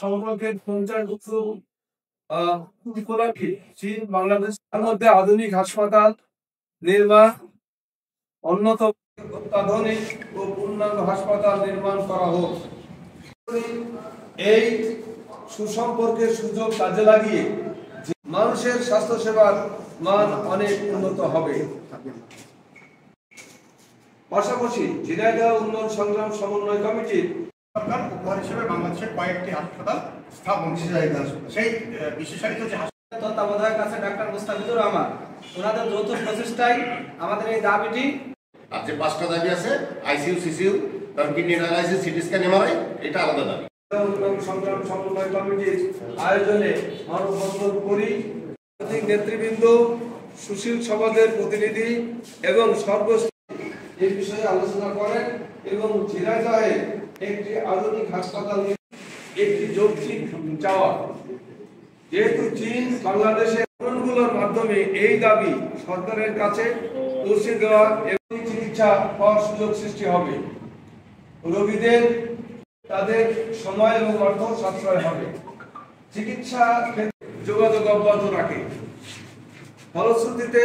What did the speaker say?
সংখ্যকের 50 চীন বাংলাদেশ মধ্যে আধুনিক হাসপাতাল নির্মাণ অন্যতম অত্যাধুনিক ও পূর্ণাঙ্গ হাসপাতাল নির্মাণ করা হোক। এই সুসম্পর্কের সুযোগ কাজে লাগিয়ে মানুষের স্বাস্থ্য সেবার মান অনেক উন্নত হবে। পাশাপাশি ঝিনাইদহ উন্নয়ন সংগ্রাম সমন্বয় কমিটির সরকার উপহার হিসেবে বাংলাদেশের কয়েকটি হাসপাতাল স্থাপন সেই বিশেষায়িত যে তত্ত্বাবধায়ক আছে ডাক্তার মুস্তাফিজুর রহমান, ওনাদের যৌথ প্রচেষ্টায় আমাদের এই দাবিটি। আর যে 5টা দাবি আছে আইসিইউ, সিসিইউ, তার kidney dialysis, CT scan, MRI, এটা আলাদা দাবি। সংগ্রাম সমন্বয় কমিটির আয়োজনে মানববন্ধন করি। নেতৃবৃন্দ, সুশীল সমাজের প্রতিনিধি এবং এই বিষয়ে আলোচনা করেন এবং ঝিনাইদহে একটি আধুনিক হাসপাতাল একটি যৌক্তিক চাওয়া। যেহেতু চীন বাংলাদেশের আন্দোলনগুলোর মাধ্যমে এই দাবি সরকারের কাছে পৌঁছে দেওয়া এবং চিকিৎসা পাওয়ার সুযোগ সৃষ্টি হবে। রোগীদের তাদের সময় এবং অর্থ সাশ্রয় হবে। চিকিৎসা ক্ষেত্রে যোগাযোগ অব্যাহত রাখে। ফলশ্রুতিতে